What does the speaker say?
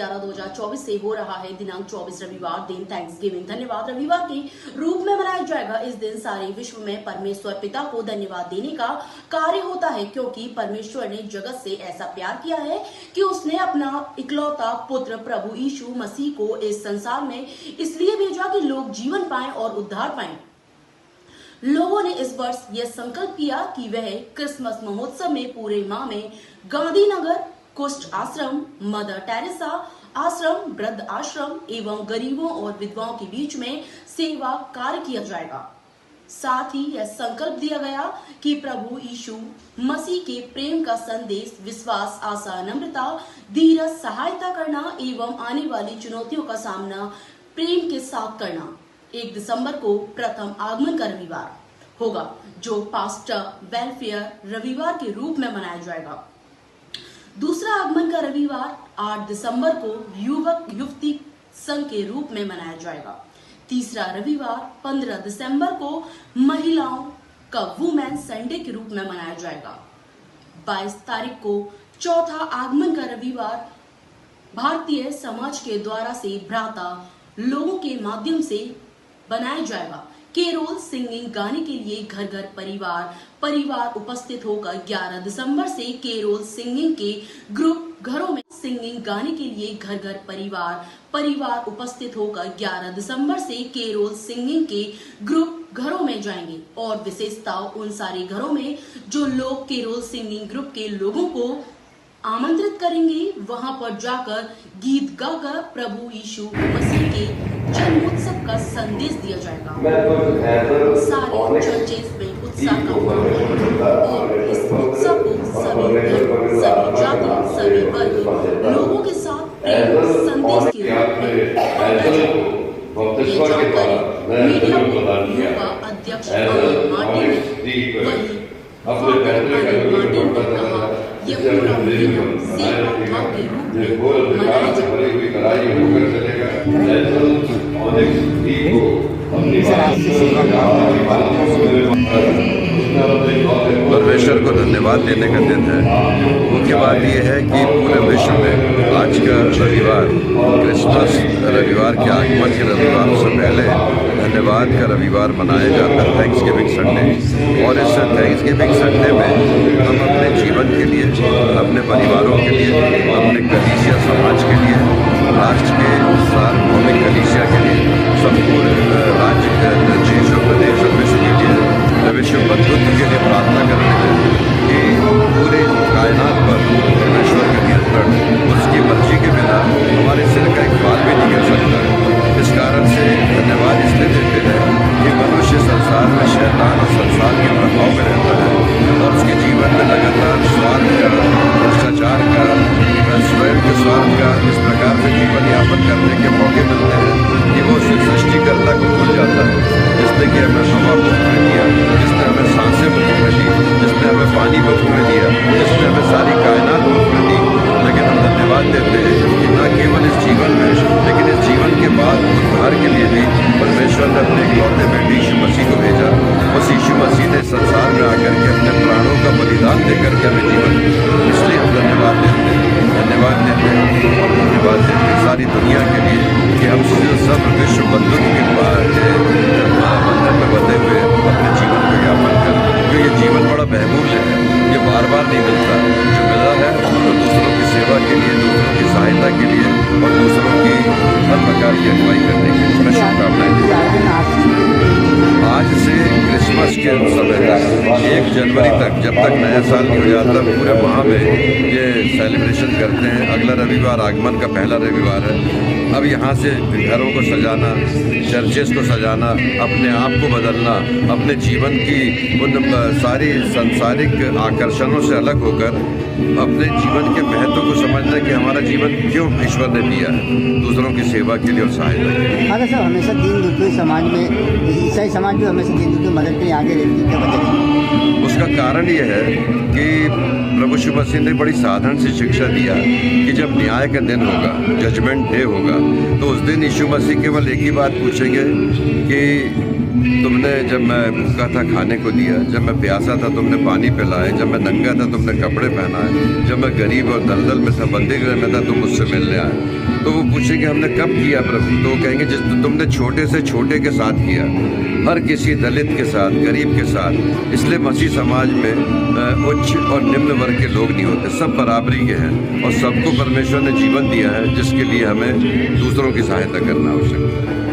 11/11/2024 से हो रहा है। दिनांक 24 रविवार दिन थैंक्सगिविंग धन्यवाद रविवार के रूप में मनाया जाएगा। इस दिन सारे विश्व में परमेश्वर पिता को धन्यवाद देने का कार्य होता है, क्योंकि परमेश्वर ने जगत से ऐसा प्यार किया है कि उसने अपना इकलौता पुत्र प्रभु यीशु मसीह को इस संसार में इसलिए भेजा कि लोग जीवन पाएं और उद्धार पाएं। लोगों ने इस वर्ष यह संकल्प किया कि वह क्रिसमस महोत्सव में पूरे माह में गांधीनगर कुष्ठ आश्रम, मदर टेरेसा आश्रम, वृद्ध आश्रम एवं गरीबों और विधवाओं के बीच में सेवा कार्य किया जाएगा। साथ ही यह संकल्प दिया गया कि प्रभु यीशु मसीह के प्रेम का संदेश, विश्वास, आशा, नम्रता, धीरज, सहायता करना एवं आने वाली चुनौतियों का सामना प्रेम के साथ करना 1 दिसंबर को प्रथम आगमन का रविवार होगा, जो पास्टर वेलफेयर रविवार के रूप में मनाया जाएगा। दूसरा आगमन का रविवार 8 दिसंबर को युवक युवती संघ के रूप में मनाया जाएगा। तीसरा रविवार 15 दिसंबर को महिलाओं का वुमेन संडे के रूप में मनाया जाएगा। 22 तारीख को चौथा आगमन का रविवार भारतीय समाज के द्वारा से भ्राता लोगों के माध्यम से बनाया जाएगा। केरोल सिंगिंग गाने के लिए घर घर परिवार उपस्थित होकर 11 दिसंबर से केरोल सिंगिंग के ग्रुप घरों में सिंगिंग गाने के लिए घर घर परिवार उपस्थित होकर 11 दिसंबर से केरोल सिंगिंग के ग्रुप घरों में जाएंगे। और विशेषता उन सारे घरों में जो लोग केरोल सिंगिंग ग्रुप के लोगों को आमंत्रित करेंगे, वहां पर जाकर गीत गाकर प्रभु यीशु मसीह के जन्मोत्सव का संदेश दिया जाएगा। सारे चर्चेस में उत्साह का माहौल है और इस उत्सव को सभी धर्म, सभी जाति, सभी वर्ग लोगों के साथ प्रेम संदेश के रूप में मीडिया युवा अध्यक्ष मार्टिन ने वही यह पूरा महीना सेवा भाव के रूप में मनाया परमेश्वर को धन्यवाद देने का दिन है। मुख्य बात यह है कि पूरे विश्व में आज का रविवार क्रिसमस रविवार के आगमन के रविवार से पहले धन्यवाद का रविवार मनाया जाता है, थैंक्सगिविंग संडे। और इस थैंक्सगिविंग संडे में हम अपने जीवन के लिए, अपने परिवारों के लिए, अपने कलीसिया समाज के लिए, राष्ट्र के सार्वभौमिक कलीसिया के लिए, संपूर्ण राज्य के देश और प्रदेश और विश्व के लिए, विश्व बंधुत्व के लिए प्रार्थना करते हैं कि पूरे कायनात पर परमेश्वर का नियंत्रण, उसकी मर्जी के बिना हमारे सिर का एक बाल भी नहीं गिर सकता है। इस कारण से धन्यवाद इसलिए देते हैं कि मनुष्य संसार में शैतान और संसार के प्रभाव में रहता है और उसके जीवन में लगातार स्वार्थ का, भ्रष्टाचार का, स्वयं के स्वार्थ का इस प्रकार से जीवन यापन करने के मौके मिलते हैं कि वो सिर्फ सृष्टिकर्ता को भूल जाता है, जिसने कि हमें हवा मुफ्त में दिया, जिसने हमें सांसें मुफ्त में दी, जिसने हमें पानी मुफ्त में दिया, जिसने हमें सारी कायनात मुफ्त में दी। लेकिन हम धन्यवाद देते हैं कि न केवल इस जीवन में, लेकिन इस जीवन के बाद उद्धार के लिए भी परमेश्वर ने अपने इकलौते बेटे यीशु मसीह को भेजा। उस यीशु मसीह ने संसार में आकर के अपने प्राणों का बलिदान देकर के हमें जीवन, इसलिए हम धन्यवाद देते हैं और धन्यवाद देते हैं सारी दुनिया के लिए कि हम सब विश्व बंधुत्व के बंधन में बंधे हुए अपने जीवन को यापन करें, क्योंकि ये जीवन बड़ा बहुमूल्य है, ये बार बार नहीं मिलता। जो मिला है तो दूसरों की सेवा के लिए, दूसरों की सहायता के लिए और दूसरों की हर प्रकार की अगुवाई करने के लिए। मैं शुभकामनाएं देता आज से क्रिसमस के समय तक 1 जनवरी तक, जब तक नया साल नहीं हो जाता, पूरे माह में ये सेलिब्रेशन करते हैं। अगला रविवार आगमन का पहला रविवार है। अब यहाँ से घरों को सजाना, चर्चेस को सजाना, अपने आप को बदलना, अपने जीवन की उन सारी सांसारिक आकर्षणों से अलग होकर अपने जीवन के महत्व को समझना कि हमारा जीवन क्यों ईश्वर ने दिया है, दूसरों की सेवा के लिए और सहायता के लिए। अगर सर हमेशा दीन दुखी समाज में, ईसाई समाज भी हमेशा दीन दुखी मदद के आगे रहती है, क्या वजह है? उसका कारण ये है कि प्रभु यीशु मसीह ने बड़ी साधारण सी शिक्षा दिया कि जब न्याय का दिन होगा, जजमेंट डे होगा, तो उस दिन यीशु मसीह केवल एक ही बात पूछेंगे कि तुमने जब मैं भूखा था खाने को दिया, जब मैं प्यासा था तुमने पानी पिलाए, जब मैं नंगा था तुमने कपड़े पहनाए, जब मैं गरीब और दलदल में था, बंदी गृह में था, तुम मुझसे मिलने आए। तो वो पूछेंगे हमने कब किया प्रभु, तो वो कहेंगे जिस तुमने छोटे से छोटे के साथ किया, हर किसी दलित के साथ, गरीब के साथ। इसलिए मसीह समाज में उच्च और निम्न वर्ग के लोग नहीं होते, सब बराबरी के हैं और सबको परमेश्वर ने जीवन दिया है जिसके लिए हमें दूसरों की सहायता करना आवश्यक है।